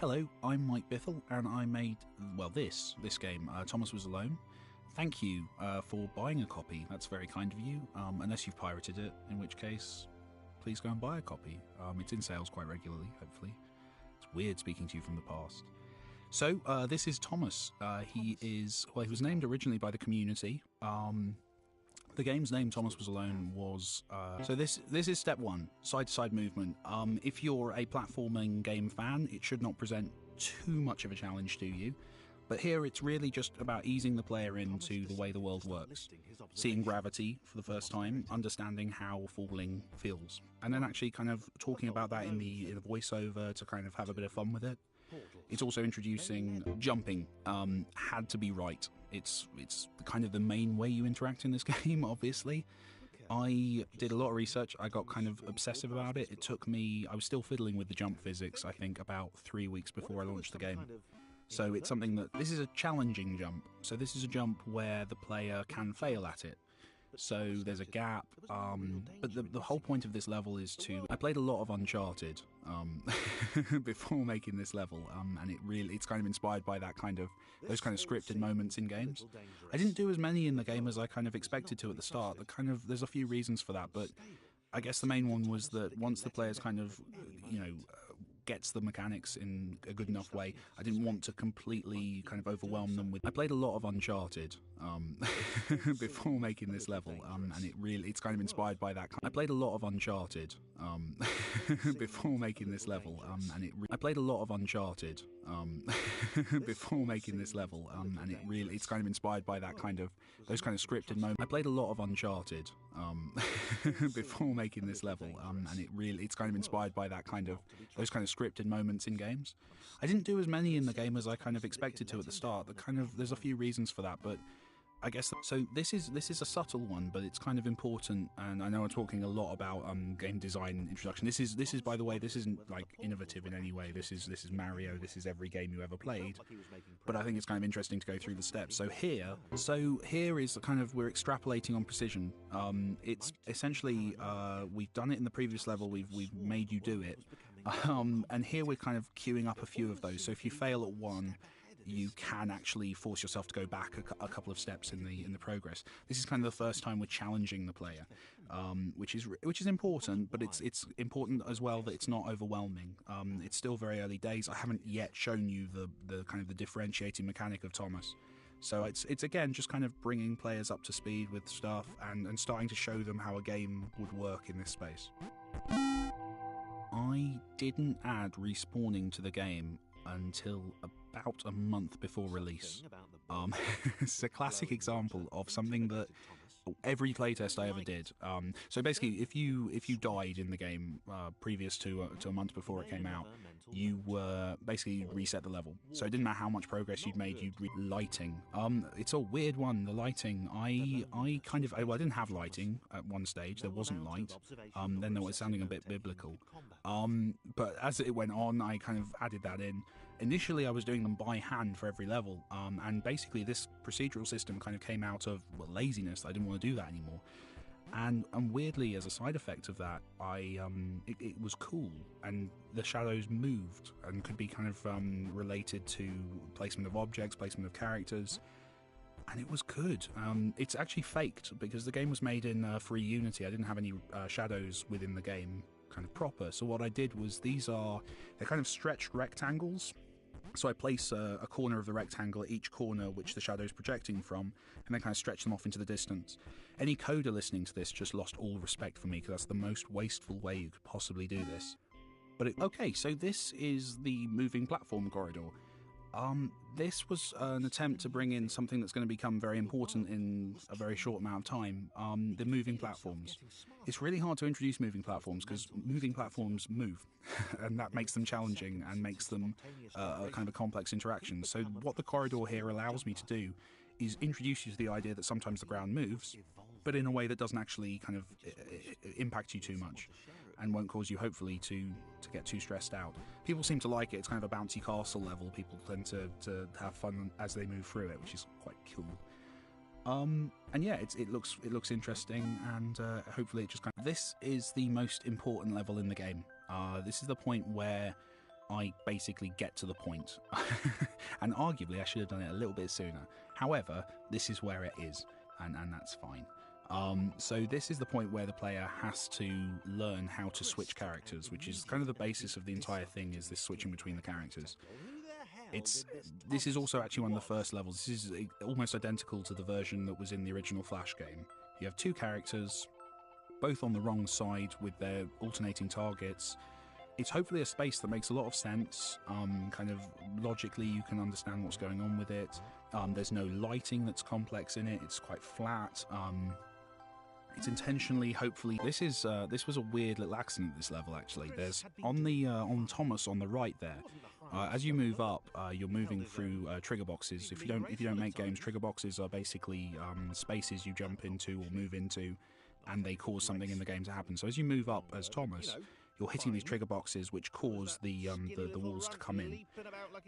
Hello, I'm Mike Biffle, and I made, well, this game, Thomas Was Alone. Thank you for buying a copy. That's very kind of you, unless you've pirated it, in which case, please go and buy a copy. It's in sales quite regularly, hopefully. It's weird speaking to you from the past. So, this is Thomas. He was named originally by the community. The game's name, Thomas Was Alone, was... So this is step one, side-to-side movement. If you're a platforming game fan, it should not present too much of a challenge to you. But here it's really just about easing the player into the way the world works. Seeing gravity for the first time, understanding how falling feels. And then actually kind of talking about that in the voiceover to kind of have a bit of fun with it. It's also introducing jumping. Had to be right. It's kind of the main way you interact in this game, obviously. I did a lot of research. I got kind of obsessive about it. It took me... I was still fiddling with the jump physics, I think, about 3 weeks before I launched the game. So it's something that... This is a challenging jump. So this is a jump where the player can fail at it. So there's a gap, but the whole point of this level is to... I played a lot of Uncharted before making this level, and it's kind of inspired by that those kind of scripted moments in games. I didn't do as many in the game as I kind of expected to at the start. There's a few reasons for that, but I guess the main one was that once the player's kind of, gets the mechanics in a good enough way, I didn't want to completely kind of overwhelm them with... I played a lot of Uncharted before making this level, and it's kind of inspired by that. I played a lot of Uncharted before making this level, I played a lot of Uncharted before making this level, and it's kind of inspired by those kind of scripted moments. I played a lot of Uncharted before making this level, and it's kind of inspired by those kind of scripted moments in games. I didn't do as many in the game as I kind of expected to at the start. There's a few reasons for that, but I guess so. This is a subtle one, but it's kind of important. And I know I'm talking a lot about game design introduction. This is by the way, this isn't like innovative in any way. This is Mario. This is every game you ever played. But I think it's kind of interesting to go through the steps. So here is kind of, we're extrapolating on precision. It's essentially we've done it in the previous level. We've made you do it, and here we're kind of queuing up a few of those. So if you fail at one, you can actually force yourself to go back a couple of steps in the progress. This is kind of the first time we're challenging the player, which is important, but it's important as well that it's not overwhelming. It's still very early days. I haven't yet shown you the kind of the differentiating mechanic of Thomas. So it's again just kind of bringing players up to speed with stuff and starting to show them how a game would work in this space. I didn't add respawning to the game until about a month before release. It's a classic example of something that every playtest I ever did. So basically, if you died in the game previous to a month before it came out, you were basically reset the level. So it didn't matter how much progress you'd made. Lighting. It's a weird one. The lighting. I didn't have lighting at one stage. There wasn't light. Then it was sounding a bit biblical. But as it went on, I kind of added that in. Initially, I was doing them by hand for every level, and basically this procedural system kind of came out of laziness. I didn't want to do that anymore, and weirdly, as a side effect of that, it was cool, and the shadows moved and could be kind of related to placement of objects, placement of characters, and it was good. It's actually faked because the game was made in free Unity. I didn't have any shadows within the game kind of proper, so what I did was they're kind of stretched rectangles. So I place a corner of the rectangle at each corner which the shadow's projecting from, and then kind of stretch them off into the distance. Any coder listening to this just lost all respect for me, because that's the most wasteful way you could possibly do this. Okay, so this is the moving platform corridor. This was an attempt to bring in something that's going to become very important in a very short amount of time, the moving platforms. It's really hard to introduce moving platforms because moving platforms move, and that makes them challenging and makes them kind of a complex interaction. So what the corridor here allows me to do is introduce you to the idea that sometimes the ground moves, but in a way that doesn't actually kind of impact you too much and won't cause you, hopefully, to get too stressed out. People seem to like it. It's kind of a bouncy castle level. People tend to have fun as they move through it, which is quite cool. And yeah, it looks interesting, and hopefully it just kind of... This is the most important level in the game. This is the point where I basically get to the point. And arguably I should have done it a little bit sooner. However, this is where it is, and that's fine. So this is the point where the player has to learn how to switch characters, which is kind of the basis of the entire thing, is this switching between the characters. This is also actually one of the first levels. This is almost identical to the version that was in the original Flash game. You have two characters, both on the wrong side with their alternating targets. It's hopefully a space that makes a lot of sense. Kind of logically you can understand what's going on with it. There's no lighting that's complex in it. It's quite flat. It's intentionally, hopefully. This was a weird little accident, this level, actually. There's on Thomas on the right there. As you move up, you're moving through trigger boxes. If you don't make games, trigger boxes are basically spaces you jump into or move into, and they cause something in the game to happen. So as you move up as Thomas, you're hitting these trigger boxes which cause the walls to come in.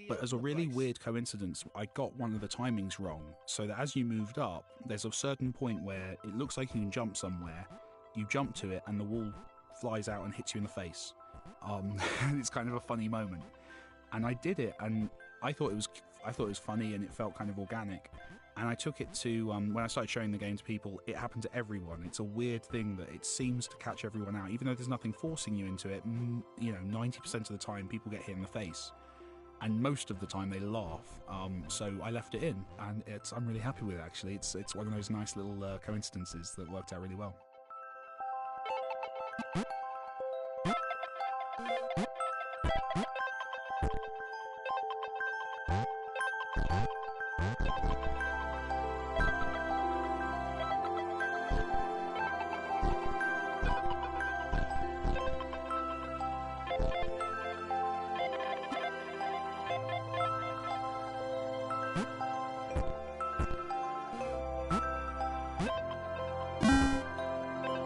But as a really weird coincidence, I got one of the timings wrong, so that as you moved up, there's a certain point where it looks like you can jump somewhere, you jump to it, and the wall flies out and hits you in the face. It's kind of a funny moment. And I did it, and I thought it was funny, and it felt kind of organic. And I took it to, when I started showing the game to people, it happened to everyone. It's a weird thing that it seems to catch everyone out. Even though there's nothing forcing you into it, 90% of the time people get hit in the face. And most of the time they laugh. So I left it in, and I'm really happy with it, actually. It's one of those nice little coincidences that worked out really well.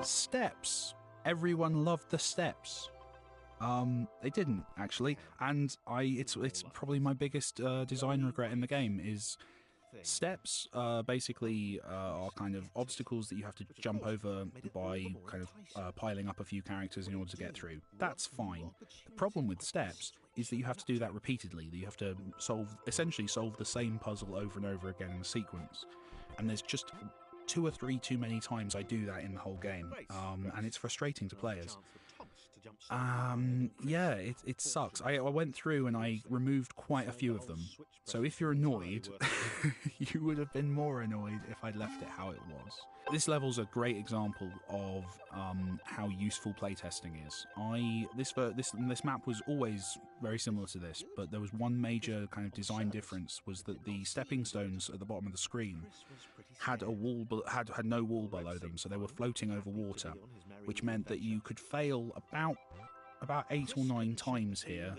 Steps. Everyone loved the steps. They didn't, actually, and it's probably my biggest design regret in the game is steps. Basically are kind of obstacles that you have to jump over by kind of piling up a few characters in order to get through. That's fine. The problem with steps is that you have to do that repeatedly, that you have to essentially solve the same puzzle over and over again in a sequence, and there's just 2 or 3 too many times I do that in the whole game, and it's frustrating to players. Yeah, it sucks. I went through and I removed quite a few of them, so if you're annoyed, you would have been more annoyed if I'd left it how it was. This level's a great example of how useful playtesting is. This map was always very similar to this, but there was one major kind of design difference, was that the stepping stones at the bottom of the screen had had no wall below them, so they were floating over water, which meant that you could fail about 8 or 9 times here,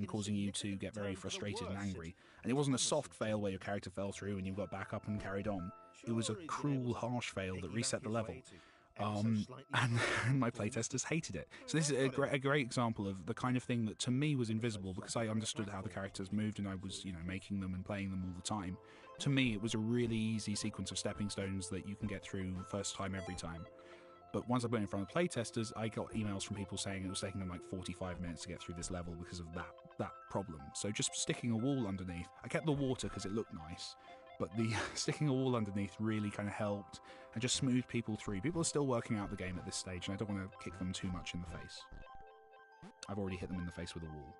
causing you to get very frustrated and angry. And it wasn't a soft fail where your character fell through and you got back up and carried on. It was a cruel, harsh fail that reset the level. And my playtesters hated it. So this is a great example of the kind of thing that to me was invisible, because I understood how the characters moved and I was making them and playing them all the time. To me, it was a really easy sequence of stepping stones that you can get through first time every time. But once I put it in front of playtesters, I got emails from people saying it was taking them like 45 minutes to get through this level because of that problem. So just sticking a wall underneath, I kept the water because it looked nice, but the sticking a wall underneath really kind of helped and just smoothed people through. People are still working out the game at this stage, and I don't want to kick them too much in the face. I've already hit them in the face with a wall.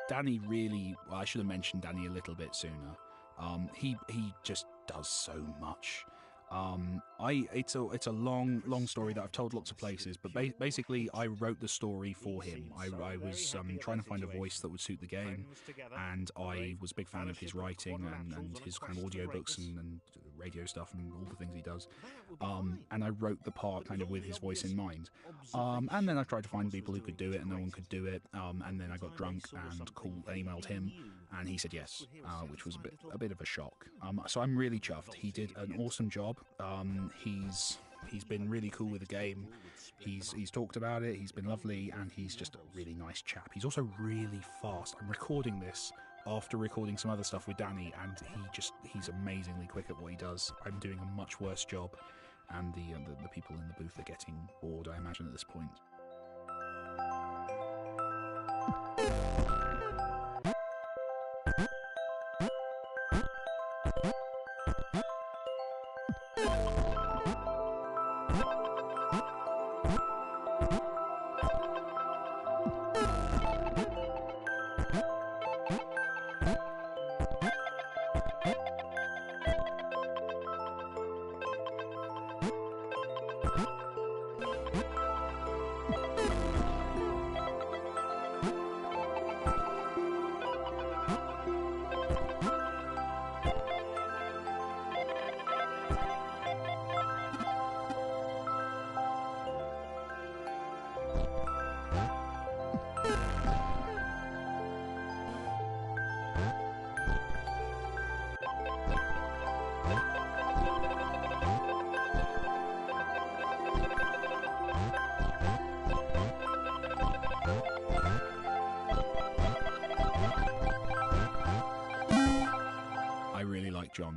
Danny really... Well, I should have mentioned Danny a little bit sooner. He just does so much. It's a long story that I've told lots of places, but basically I wrote the story for him. I was trying to find a voice that would suit the game, and I was a big fan of his writing and his kind of audiobooks and radio stuff and all the things he does. And I wrote the part kind of with his voice in mind. And then I tried to find people who could do it, and no one could do it. And then I got drunk and emailed him, and he said yes, which was a bit of a shock. So I'm really chuffed. He did an awesome job. He's been really cool with the game. He's talked about it. He's been lovely, and he's just a really nice chap. He's also really fast. I'm recording this after recording some other stuff with Danny, and he's amazingly quick at what he does. I'm doing a much worse job, and the people in the booth are getting bored, I imagine, at this point.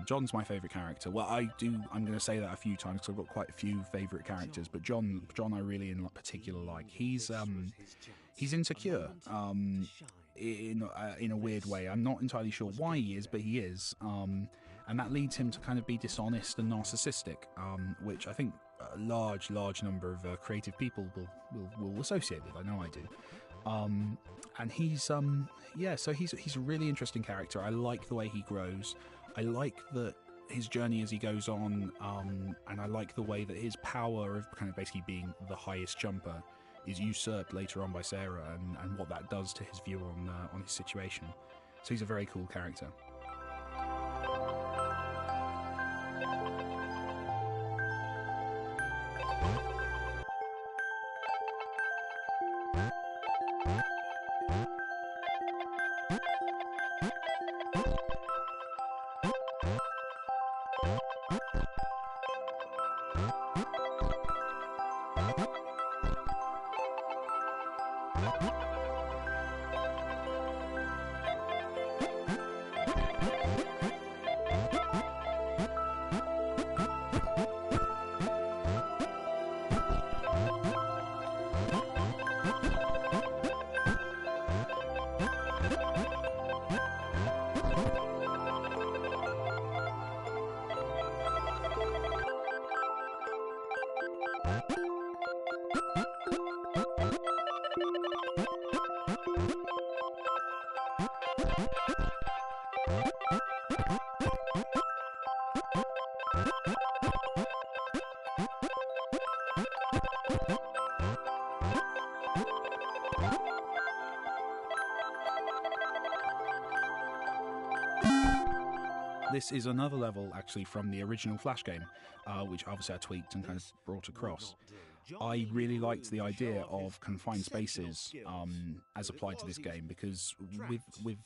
John's my favourite character. Well, I'm going to say that a few times because I've got quite a few favourite characters, but John I really in particular like. He's insecure in a weird way. I'm not entirely sure why he is, but he is. And that leads him to kind of be dishonest and narcissistic, which I think a large number of creative people will associate with. I know I do. And he's so he's a really interesting character. I like the way he grows. I like that his journey as he goes on, and I like the way that his power of kind of basically being the highest jumper is usurped later on by Sarah, and what that does to his view on his situation. So he's a very cool character. This is another level, actually, from the original Flash game, which obviously I tweaked and kind of brought across. I really liked the idea of confined spaces as applied to this game, because with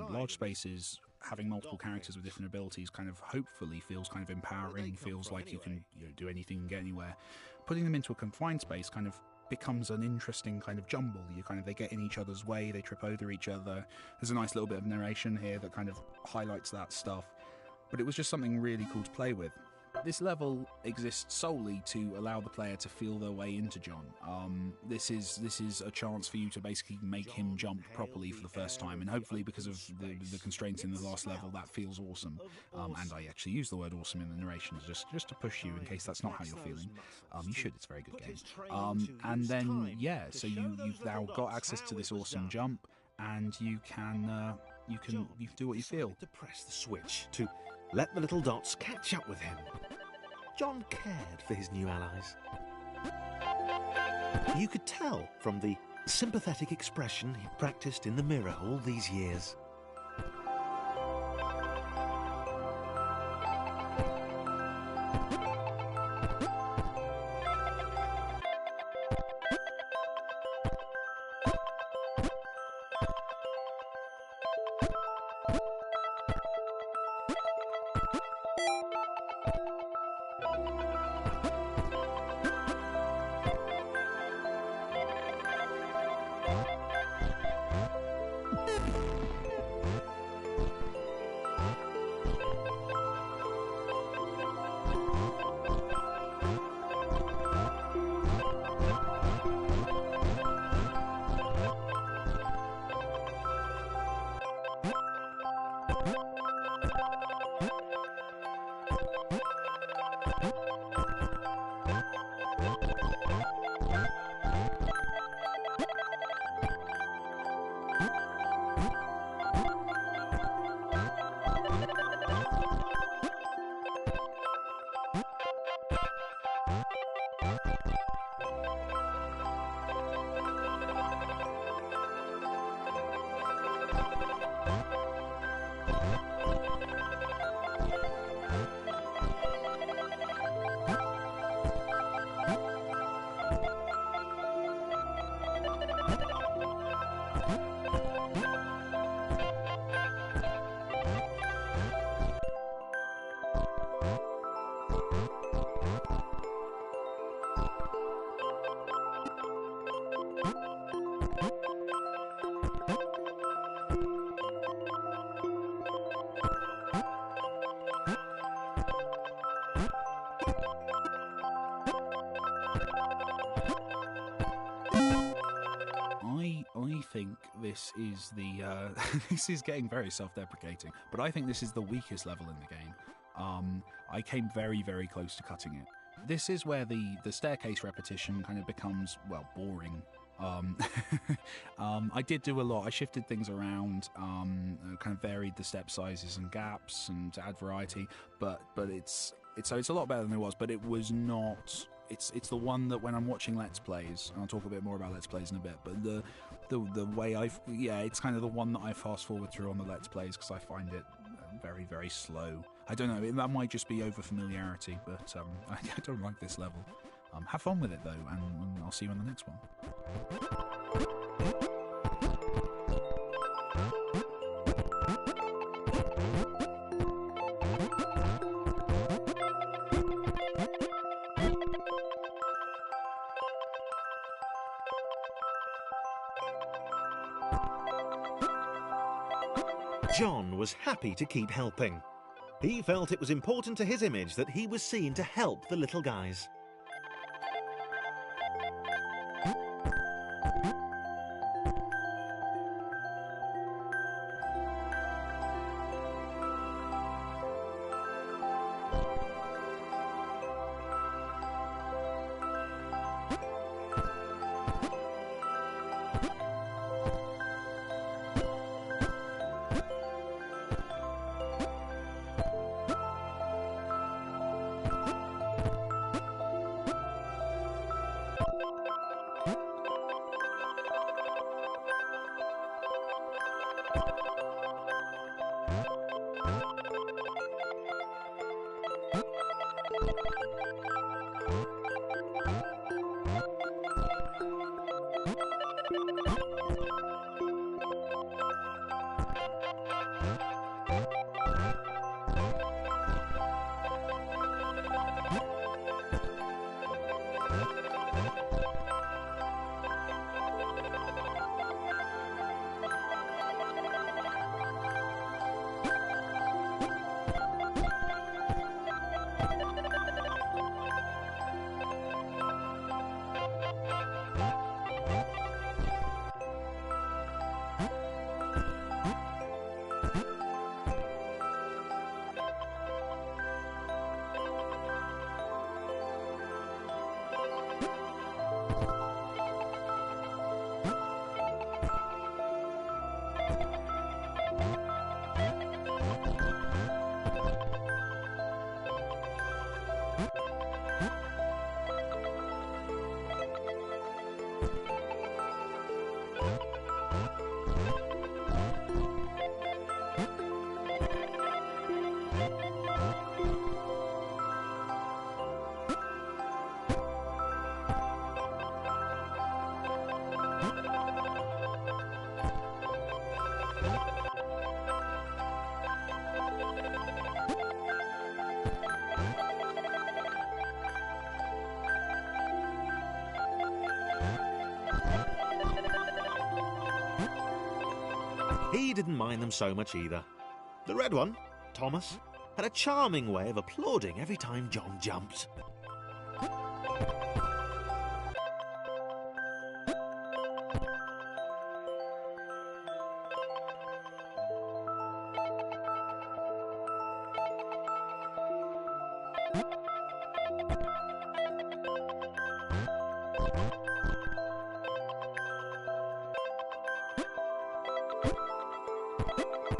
large spaces, having multiple characters with different abilities kind of hopefully feels kind of empowering, feels like you can do anything and get anywhere. Putting them into a confined space kind of becomes an interesting kind of jumble. They get in each other's way, they trip over each other. There's a nice little bit of narration here that kind of highlights that stuff, but it was just something really cool to play with. This level exists solely to allow the player to feel their way into John. This is a chance for you to basically make him jump properly for the first time, and hopefully because of the constraints in the last level, that feels awesome. And I actually use the word awesome in the narrations just to push you in case that's not how you're feeling. You should, it's a very good game. And then, so you've now got access to this awesome jump, and you can do what you feel. To press the switch to let the little dots catch up with him. John cared for his new allies. You could tell from the sympathetic expression he practiced in the mirror all these years. I think this is the this is getting very self-deprecating, but I think this is the weakest level in the game. I came very, very close to cutting it. This is where the staircase repetition kind of becomes, well, boring. I did do a lot. I shifted things around, kind of varied the step sizes and gaps, and to add variety. But it's a lot better than it was. But it was not. It's the one that when I'm watching Let's Plays, and I'll talk a bit more about Let's Plays in a bit. But the way it's kind of the one that I fast forward through on the Let's Plays because I find it very, very slow. I don't know. That might just be over familiarity, but I don't like this level. Have fun with it though, and I'll see you on the next one. John was happy to keep helping. He felt it was important to his image that he was seen to help the little guys. He didn't mind them so much either. The red one, Thomas, had a charming way of applauding every time John jumped.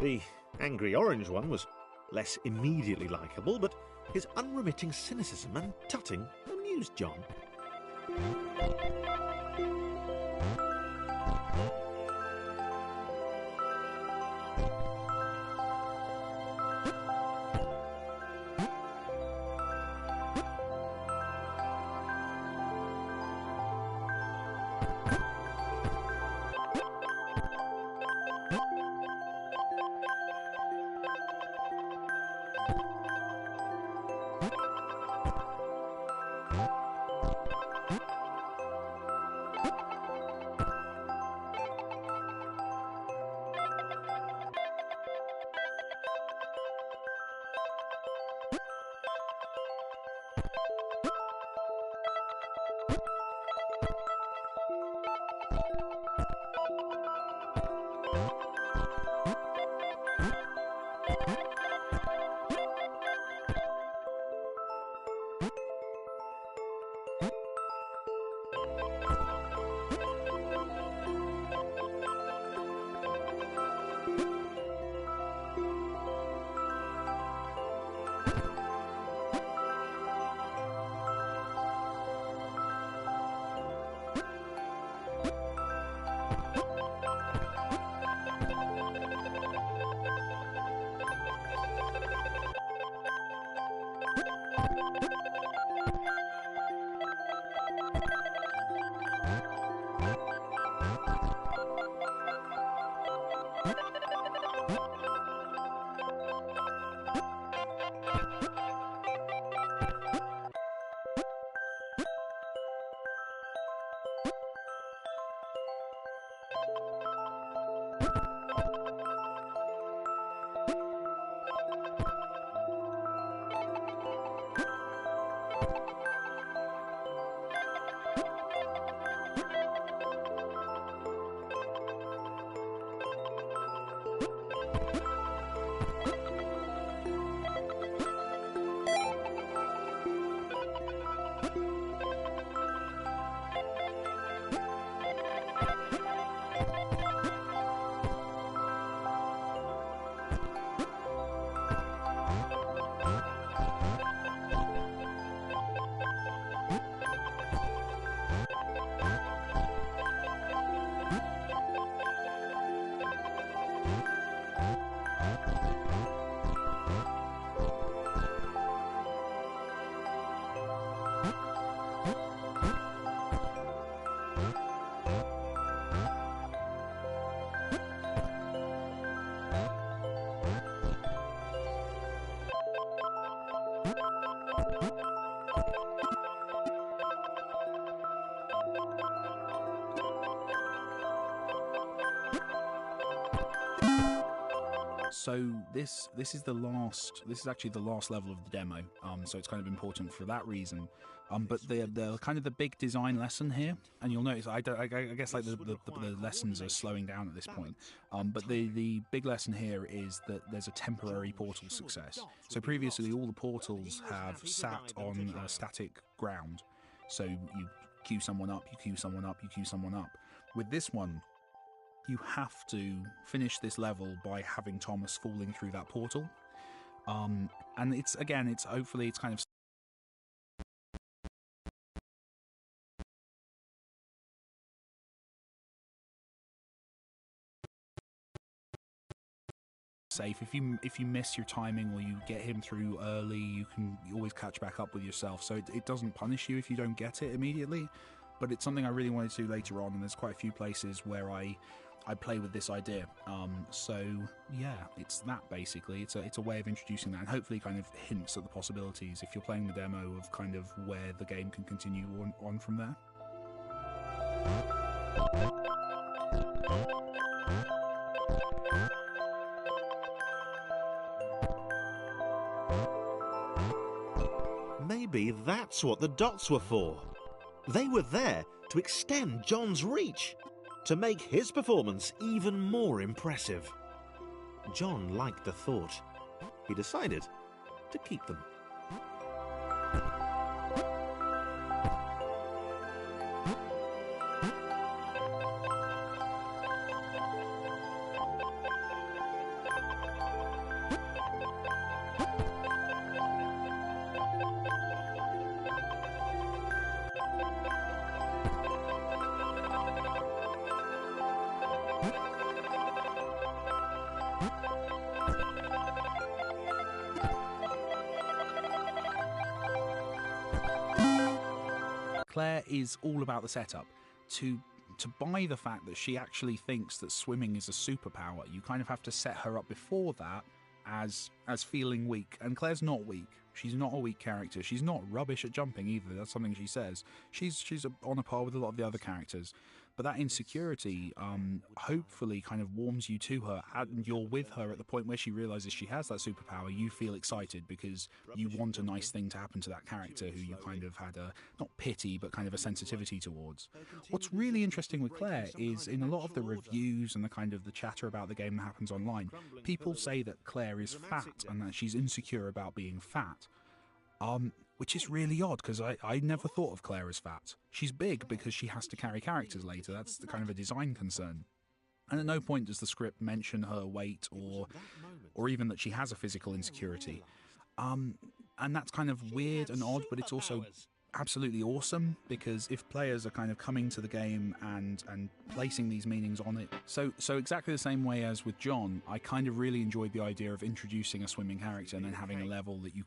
The angry orange one was less immediately likeable, but his unremitting cynicism and tutting amused John. So this is the last. This is actually the last level of the demo. So it's kind of important for that reason. But the kind of the big design lesson here, and you'll notice I guess like the lessons are slowing down at this point. But the big lesson here is that there's a temporary portal success. So previously all the portals have sat on a static ground. So you queue someone up, you queue someone up, you queue someone up. With this one, you have to finish this level by having Thomas falling through that portal. And it's hopefully it's kind of safe. If you miss your timing or you get him through early, you always catch back up with yourself. So it doesn't punish you if you don't get it immediately. But it's something I really wanted to do later on, and there's quite a few places where I I play with this idea. So yeah, it's that basically. It's a way of introducing that, and hopefully kind of hints at the possibilities if you're playing the demo of kind of where the game can continue on from there. Maybe that's what the dots were for. They were there to extend John's reach, to make his performance even more impressive. John liked the thought. He decided to keep them. Claire is all about the setup. To buy the fact that she actually thinks that swimming is a superpower, you kind of have to set her up before that as feeling weak. And Claire's not weak. She's not a weak character. She's not rubbish at jumping either. That's something she says. She's on a par with a lot of the other characters. But that insecurity hopefully kind of warms you to her, and you're with her at the point where she realises she has that superpower. You feel excited because you want a nice thing to happen to that character who you kind of had a, not pity, but kind of a sensitivity towards. What's really interesting with Claire is in a lot of the reviews and the kind of the chatter about the game that happens online, people say that Claire is fat and that she's insecure about being fat. Which is really odd, because I never thought of Claire as fat. She's big because she has to carry characters later. That's the kind of a design concern. And at no point does the script mention her weight or even that she has a physical insecurity. And that's kind of weird and odd, but it's also absolutely awesome, because if players are kind of coming to the game and placing these meanings on it. So exactly the same way as with John, I kind of really enjoyed the idea of introducing a swimming character and then having a level that you